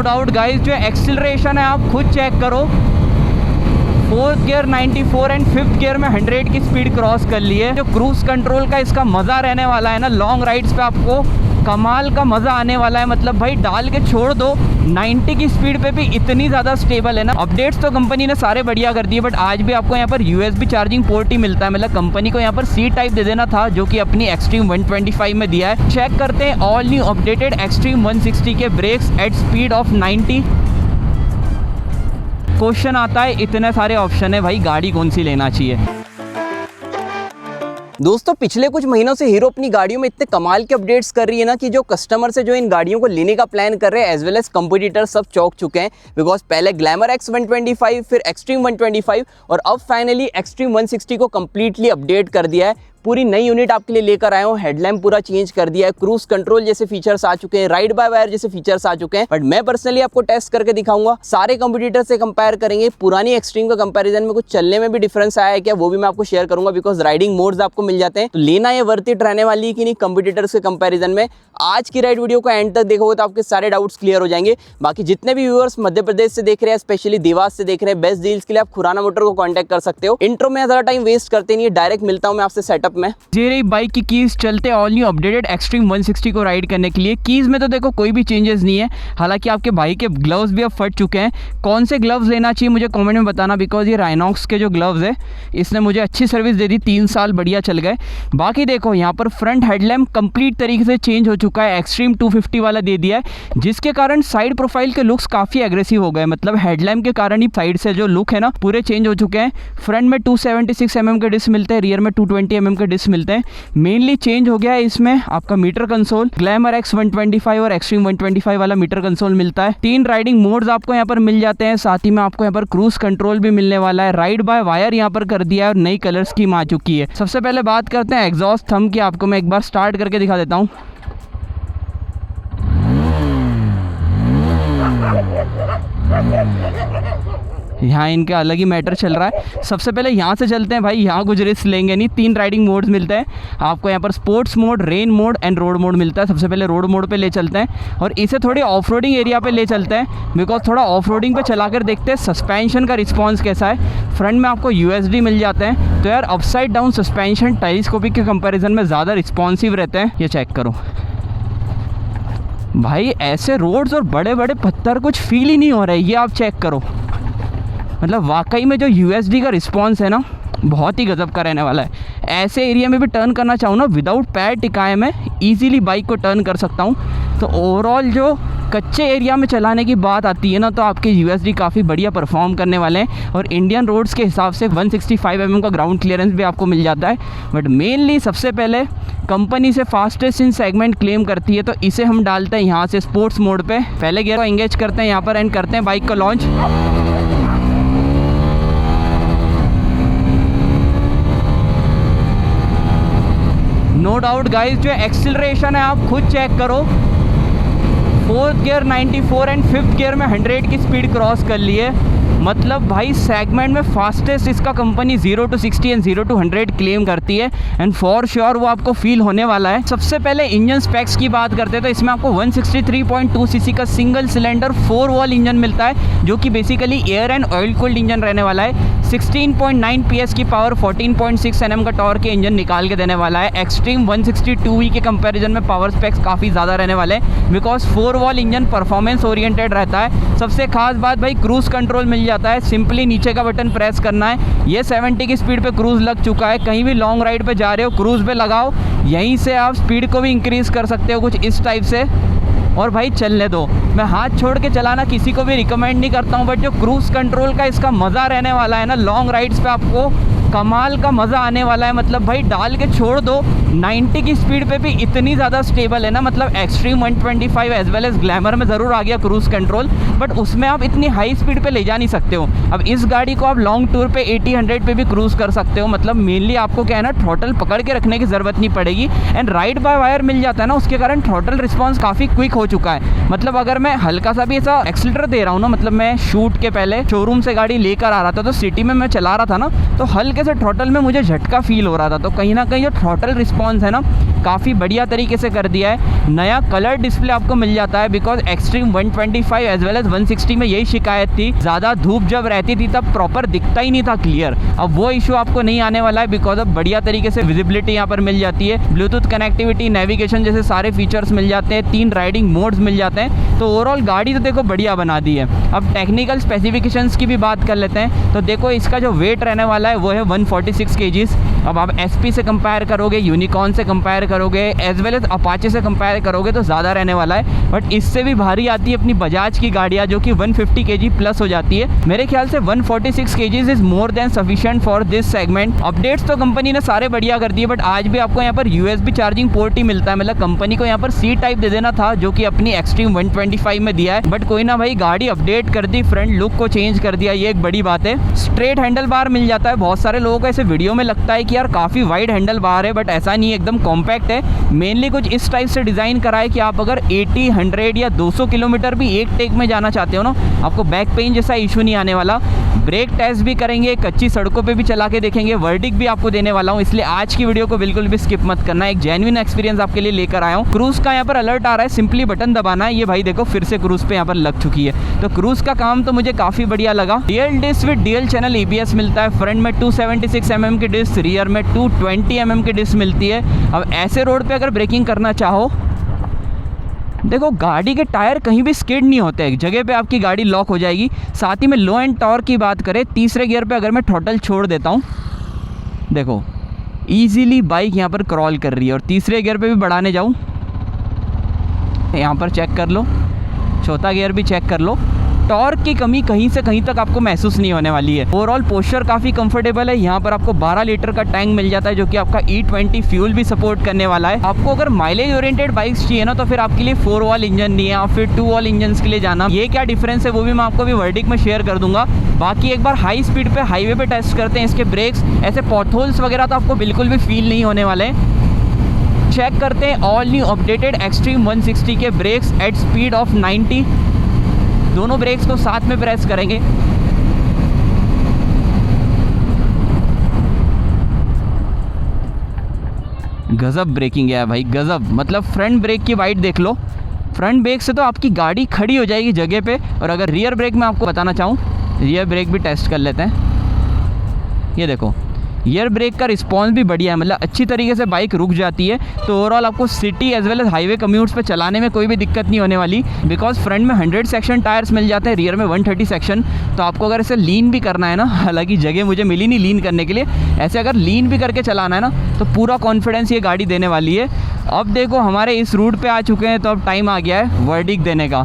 Doubt guys, जो acceleration है आप खुद चेक करो। Fourth gear 94 and fifth gear में 100 की स्पीड क्रॉस कर ली है। जो क्रूज कंट्रोल का इसका मज़ा रहने वाला है ना, लॉन्ग राइड्स पे आपको कमाल का मज़ा आने वाला है। मतलब भाई डाल के छोड़ दो, 90 की स्पीड पे भी इतनी ज़्यादा स्टेबल है ना। अपडेट्स तो कंपनी ने सारे बढ़िया कर दिए, बट आज भी आपको यहाँ पर USB चार्जिंग पोर्ट ही मिलता है। मतलब कंपनी को यहाँ पर C टाइप दे देना था, जो कि अपनी एक्सट्रीम 125 में दिया है। चेक करते हैं ऑल न्यू अपडेटेड एक्सट्रीम 160 के brakes at speed of 90। Question आता है, इतने सारे ऑप्शन है भाई, गाड़ी कौन सी लेना चाहिए। दोस्तों पिछले कुछ महीनों से हीरो अपनी गाड़ियों में इतने कमाल के अपडेट्स कर रही है ना कि जो कस्टमर से जो इन गाड़ियों को लेने का प्लान कर रहे हैं एज वेल एज कंपटीटर सब चौंक चुके हैं। बिकॉज पहले ग्लैमर X 125, फिर एक्सट्रीम 125 और अब फाइनली एक्सट्रीम 160 को कम्प्लीटली अपडेट कर दिया है। पूरी नई यूनिट आपके लिए लेकर आया हूँ। हेडलैम्प पूरा चेंज कर दिया है, क्रूज कंट्रोल जैसे फीचर्स आ चुके हैं, राइड बाय वायर जैसे फीचर्स आ चुके हैं। बट मैं पर्सनली आपको टेस्ट करके दिखाऊंगा, सारे कंपटीटर से कंपेयर करेंगे। पुरानी एक्सट्रीम का कंपैरिजन में कुछ चलने में भी डिफरेंस आया है क्या, वो भी मैं आपको शेयर करूंगा। बिकॉज राइडिंग मोड्स आपको मिल जाते हैं, तो लेना ये वर्थ इट रहने वाली है कि नहीं कंपटीटर्स के कंपैरिजन में। आज की राइड वीडियो को एंड तक देखोगे तो आपके सारे डाउट्स क्लियर हो जाएंगे। बाकी जितने भी व्यूअर्स मध्य प्रदेश से देख रहे हैं, स्पेशली देवास से देख रहे हैं, बेस्ट डील्स के लिए आप खुराना मोटर को कॉन्टैक्ट कर सकते हो। इंट्रो में ज़्यादा टाइम वेस्ट करते नहीं है, डायरेक्ट मिलता हूँ मैं आपसे सेटअप में। बाइक की कीज चलते ऑल न्यू अपडेटेड एक्सट्रीम 160 को राइड करने के लिए। कीज में तो देखो कोई भी चेंजेस नहीं है। हालांकि आपके भाई के ग्लव्स भी अब फट चुके हैं। कौन से ग्लव्स लेना चाहिए मुझे कमेंट में बताना, बिकॉज ये राइनॉक्स के जो ग्लव्स है इसने मुझे अच्छी सर्विस दे दी, 3 साल बढ़िया चल गए। बाकी देखो यहाँ पर फ्रंट हेडलैम्प कंप्लीट तरीके से चेंज हो चुका है, एक्सट्रीम 250 वाला दे दिया है, जिसके कारण साइड प्रोफाइल के लुक्स काफ़ी एग्रेसिव हो गए। मतलब हेडलैम्प के कारण ही साइड से जो लुक है ना पूरे चेंज हो चुके हैं। फ्रंट में 276 mm के डिस्क मिलते हैं, रियर में 220 mm के डिस्क मिलते हैं। मेनली चेंज हो गया है इसमें आपका मीटर कंसोल, ग्लैमर X 125 और एक्सट्रीम 125 वाला मीटर कंसोल मिलता है। 3 राइडिंग मोड्स आपको यहाँ पर मिल जाते हैं, साथ ही में आपको यहाँ पर क्रूज कंट्रोल भी मिलने वाला है। राइड बाय वायर यहाँ पर कर दिया है और नई कलर स्कीम आ चुकी है। सबसे पहले बात करते हैं एग्जॉस्ट थंब की। आपको मैं एक बार स्टार्ट करके दिखा देता हूँ। यहाँ इनका अलग ही मैटर चल रहा है। सबसे पहले यहाँ से चलते हैं भाई, यहाँ कुछ रिस्क लेंगे नहीं। 3 राइडिंग मोड्स मिलते हैं आपको यहाँ पर, sports mode, rain mode and road mode मिलता है। सबसे पहले रोड मोड पे ले चलते हैं और इसे थोड़ी ऑफ रोडिंग एरिया पे ले चलते हैं, बिकॉज थोड़ा ऑफ रोडिंग पे चला कर देखते हैं सस्पेंशन का रिस्पॉन्स कैसा है। फ्रंट में आपको USD मिल जाते हैं, तो यार अपसाइड डाउन सस्पेंशन टेलीस्कोपिक के कंपेरिजन में ज़्यादा रिस्पॉन्सिव रहते हैं। ये चेक करो भाई, ऐसे रोड्स और बड़े बड़े पत्थर कुछ फील ही नहीं हो रहे, ये आप चेक करो। मतलब वाकई में जो USD का रिस्पॉन्स है ना बहुत ही गजब का रहने वाला है। ऐसे एरिया में भी टर्न करना चाहूँ ना, विदाउट पैर टिकाए मैं इजीली बाइक को टर्न कर सकता हूँ। तो ओवरऑल जो कच्चे एरिया में चलाने की बात आती है ना, तो आपके USD काफ़ी बढ़िया परफॉर्म करने वाले हैं। और इंडियन रोड्स के हिसाब से 165 mm का ग्राउंड क्लियरेंस भी आपको मिल जाता है। बट मेनली सबसे पहले कंपनी से फास्टेस्ट इन सेगमेंट क्लेम करती है, तो इसे हम डालते हैं यहाँ से स्पोर्ट्स मोड पे। पहले गियर को एंगेज करते हैं यहाँ पर एंड करते हैं बाइक को लॉन्च। नो डाउट गाइस, जो एक्सीलरेशन है आप खुद चेक करो। Fourth gear 94 and fifth gear में 100 की स्पीड क्रॉस कर ली है। मतलब भाई सेगमेंट में फास्टेस्ट इसका company 0 to 60 and 0 to 100 claim करती है, एंड फॉर श्योर वो आपको फील होने वाला है। सबसे पहले इंजन स्पेक्स की बात करते हैं, तो इसमें आपको 163.2 cc का सिंगल सिलेंडर 4 वॉल इंजन मिलता है, जो कि basically air and oil cooled engine रहने वाला है। 16.9 PS की पावर, 14.6 Nm का टॉर्क के इंजन निकाल के देने वाला है। एक्सट्रीम 162E के कंपैरिजन में पावर स्पेक्स काफ़ी ज़्यादा रहने वाले हैं, because 4 wall engine performance oriented रहता है। सबसे खास बात भाई क्रूज कंट्रोल मिल जाता है, सिंपली नीचे का बटन प्रेस करना है। ये 70 की स्पीड पे क्रूज लग चुका है। कहीं भी लॉन्ग राइड पे जा रहे हो क्रूज पे लगाओ, यहीं से आप स्पीड को भी इंक्रीज कर सकते हो कुछ इस टाइप से। और भाई चलने दो, मैं हाथ छोड़ के चलाना किसी को भी रिकमेंड नहीं करता हूँ, बट जो क्रूज कंट्रोल का इसका मज़ा रहने वाला है ना, लॉन्ग राइड्स पे आपको कमाल का मज़ा आने वाला है। मतलब भाई डाल के छोड़ दो, 90 की स्पीड पे भी इतनी ज़्यादा स्टेबल है ना। मतलब Xtreme 125 as well as Glamour में ज़रूर आ गया क्रूज कंट्रोल, बट उसमें आप इतनी हाई स्पीड पे ले जा नहीं सकते हो। अब इस गाड़ी को आप लॉन्ग टूर पे 80-100 पे भी क्रूज कर सकते हो। मतलब मेनली आपको क्या है ना, थ्रॉटल पकड़ के रखने की ज़रूरत नहीं पड़ेगी, एंड राइड बाय वायर मिल जाता है ना, उसके कारण थ्रॉटल रिस्पॉन्स काफ़ी क्विक हो चुका है। मतलब अगर मैं हल्का सा भी ऐसा एक्सीलरेटर दे रहा हूँ ना, मतलब मैं शूट के पहले शोरूम से गाड़ी लेकर आ रहा था, तो सिटी में मैं चला रहा था ना, तो हल्के तरीके से थ्रॉटल में मुझे झटका फील हो रहा था, तो कहीं ना कहीं जो थ्रॉटल रिस्पॉन्स है ना काफ़ी बढ़िया तरीके से कर दिया है। नया कलर डिस्प्ले आपको मिल जाता है, because Xtreme 125 as well as 160 में यही शिकायत थी, ज़्यादा धूप जब रहती थी तब प्रॉपर दिखता ही नहीं था क्लियर। अब वो इशू आपको नहीं आने वाला है, बिकॉज अब बढ़िया तरीके से विजिबिलिटी यहाँ पर मिल जाती है, ब्लूटूथ कनेक्टिविटी, नेविगेशन जैसे सारे फीचर्स मिल जाते हैं, 3 राइडिंग मोड्स मिल जाते हैं। तो ओवरऑल गाड़ी तो देखो बढ़िया बना दी है। अब टेक्निकल स्पेसिफिकेशंस की भी बात कर लेते हैं। तो देखो इसका जो वेट रहने वाला है वो है 146 kgs। अब आप SP से कंपेयर करोगे, यूनिकॉर्न से कंपेयर करोगे, एज वेल एज अपाचे से कंपेयर करोगे तो ज़्यादा रहने वाला है। बट इससे भी भारी आती है अपनी बजाज की गाड़ियाँ, जो कि 150 kg प्लस हो जाती है। मेरे ख्याल से 146 kgs is more than sufficient for this segment. Updates तो कंपनी ने सारे बढ़िया कर दिए, बट आज भी आपको यहाँ पर USB चार्जिंग पोर्ट ही मिलता है। मतलब कंपनी को यहाँ पर C टाइप दे देना था, जो कि अपनी एक्सट्रीम 125 में दिया है, बट कोई ना भाई, गाड़ी अपडेट कर दी, फ्रंट लुक को चेंज कर दिया, ये एक बड़ी बात है। स्ट्रेट हैंडल बार मिल जाता है। बहुत सारे लोगों को ऐसे वीडियो में लगता है कि यार काफ़ी वाइड हैंडल बार है, बट ऐसा नहीं है, एकदम कॉम्पैक्ट है। मेनली कुछ इस टाइप से डिज़ाइन करा है कि आप अगर 80, 100 या 200 किलोमीटर भी एक टेक में जाना चाहते हो ना, आपको बैक पेन जैसा इशू नहीं आने वाला। ब्रेक टेस्ट भी करेंगे, कच्ची सड़कों पे भी चला के देखेंगे, वर्डिक्ट भी आपको देने वाला हूँ, इसलिए आज की वीडियो को बिल्कुल भी स्किप मत करना। एक जेन्युइन एक्सपीरियंस आपके लिए लेकर आया हूँ। क्रूज का यहाँ पर अलर्ट आ रहा है, सिंपली बटन दबाना है। ये भाई देखो फिर से क्रूज पे यहाँ पर लग चुकी है। तो क्रूज का काम तो मुझे काफ़ी बढ़िया लगा। Dual disc with dual channel ABS मिलता है। फ्रंट में 276 mm की डिस्क, रियर में 220 mm की डिस्क मिलती है। अब ऐसे रोड पे अगर ब्रेकिंग करना चाहो, देखो गाड़ी के टायर कहीं भी स्किड नहीं होते, एक जगह पे आपकी गाड़ी लॉक हो जाएगी। साथ ही में लो एंड टॉर्क की बात करें, तीसरे गियर पे अगर मैं थ्रॉटल छोड़ देता हूँ, देखो ईजीली बाइक यहाँ पर क्रॉल कर रही है। और तीसरे गियर पे भी बढ़ाने जाऊँ, यहाँ पर चेक कर लो, चौथा गियर भी चेक कर लो, टॉर्क की कमी कहीं से कहीं तक आपको महसूस नहीं होने वाली है। ओवरऑल पोस्चर काफ़ी कंफर्टेबल है। यहाँ पर आपको 12 लीटर का टैंक मिल जाता है, जो कि आपका E20 फ्यूल भी सपोर्ट करने वाला है। आपको अगर माइलेज ओरिएंटेड बाइक्स चाहिए ना, तो फिर आपके लिए 4 वॉल इंजन नहीं है, आप फिर 2 वॉल इंजन के लिए जाना। ये क्या डिफरेंस है वो भी मैं आपको भी वर्डिक्ट में शेयर कर दूंगा। बाकी एक बार हाई स्पीड पे हाईवे पे टेस्ट करते हैं इसके ब्रेक्स। ऐसे पॉटहोल्स वगैरह तो आपको बिल्कुल भी फील नहीं होने वाले हैं। चेक करते हैं ऑल न्यू अपडेटेड एक्सट्रीम 160 के ब्रेक्स एट स्पीड ऑफ 90। दोनों ब्रेक्स को साथ में प्रेस करेंगे। गजब ब्रेकिंग है भाई, गजब। मतलब फ्रंट ब्रेक की वाइड देख लो, फ्रंट ब्रेक से तो आपकी गाड़ी खड़ी हो जाएगी जगह पे। और अगर रियर ब्रेक में आपको बताना चाहूँ, रियर ब्रेक भी टेस्ट कर लेते हैं। ये देखो ईयर ब्रेक का रिस्पॉन्स भी बढ़िया है, मतलब अच्छी तरीके से बाइक रुक जाती है। तो ओवरऑल आपको city as well as highway commutes पे चलाने में कोई भी दिक्कत नहीं होने वाली, बिकॉज फ्रंट में 100 सेक्शन टायर्स मिल जाते हैं, रियर में 130 सेक्शन। तो आपको अगर इसे लीन भी करना है ना, हालांकि जगह मुझे मिली नहीं लीन करने के लिए, ऐसे अगर लीन भी करके चलाना है ना, तो पूरा कॉन्फिडेंस ये गाड़ी देने वाली है। अब देखो हमारे इस रूट पर आ चुके हैं, तो अब टाइम आ गया है वर्डिक्ट देने का।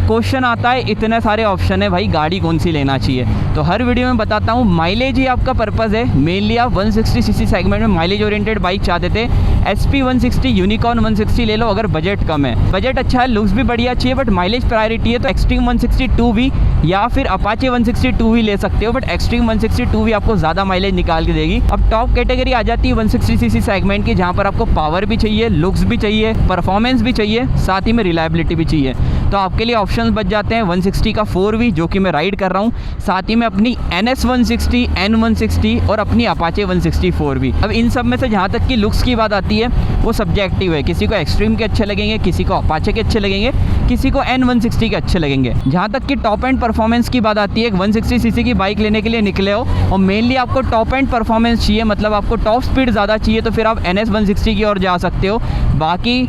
क्वेश्चन आता है, इतने सारे ऑप्शन है भाई, गाड़ी कौन सी लेना चाहिए? तो हर वीडियो में बताता हूँ, माइलेज ही आपका पर्पज़ है। मेनली आप 160 cc सेगमेंट में माइलेज ओरिएंटेड बाइक चाहते थे, SP 160, यूनिकॉर्न 160 ले लो अगर बजट कम है। बजट अच्छा है, लुक्स भी बढ़िया चाहिए, बट माइलेज प्रायोरिटी है, तो एक्सट्रीम 160 2V या फिर अपाचे 160 2V ले सकते हो। बट एक्सट्रीम 160 2V आपको ज़्यादा माइलेज निकाल के देगी। अब टॉप कैटेगरी आ जाती है 160 cc सेगमेंट की, जहाँ पर आपको पावर भी चाहिए, लुक्स भी चाहिए, परफॉर्मेंस भी चाहिए, साथ ही में रिलायबिलिटी भी चाहिए। तो आपके लिए ऑप्शंस बच जाते हैं 160 का 4V, जो कि मैं राइड कर रहा हूँ, साथ ही में अपनी NS 160, N 160 और अपनी अपाचे 160 4V। अब इन सब में से जहाँ तक कि लुक्स की बात आती है, वो सब्जेक्टिव है। किसी को एक्सट्रीम के अच्छे लगेंगे, किसी को अपाचे के अच्छे लगेंगे, किसी को N 160 के अच्छे लगेंगे। जहाँ तक कि टॉप एंड परफॉर्मेंस की बात आती है, एक 160 cc की बाइक लेने के लिए निकले हो और मेनली आपको टॉप एंड परफॉर्मेंस चाहिए, मतलब आपको टॉप स्पीड ज़्यादा चाहिए, तो फिर आप NS 160 की ओर जा सकते हो। बाकी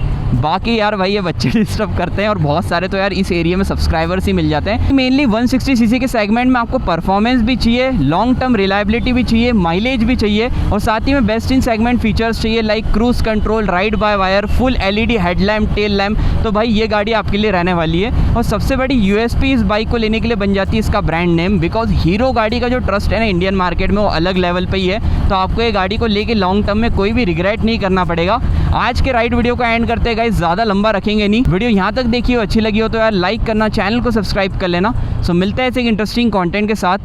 यार भाई ये बच्चे डिस्टर्ब करते हैं, और बहुत सारे तो यार इस एरिया में सब्सक्राइबर्स ही मिल जाते हैं। मेनली 160 cc के सेगमेंट में आपको परफॉर्मेंस भी चाहिए, लॉन्ग टर्म रिलायबिलिटी भी चाहिए, माइलेज भी चाहिए, और साथ ही में बेस्ट इन सेगमेंट फीचर्स चाहिए, like cruise control, ride by wire, full LED headlamp, tail lamp. तो भाई ये गाड़ी आपके लिए रहने वाली है। और सबसे बड़ी USP इस बाइक को लेने के लिए बन जाती है इसका ब्रांड नेम, बिकॉज हीरो गाड़ी का जो ट्रस्ट है ना इंडियन मार्केट में, वो अलग लेवल पर ही है। तो आपको ये गाड़ी को लेके लॉन्ग टर्म में कोई भी रिग्रेट नहीं करना पड़ेगा। आज के राइड वीडियो को एंड करते हैं गाइस, ज़्यादा लंबा रखेंगे नहीं। वीडियो यहाँ तक देखी हो, अच्छी लगी हो तो यार लाइक करना, चैनल को सब्सक्राइब कर लेना। सो मिलते हैं ऐसे एक इंटरेस्टिंग कंटेंट के साथ।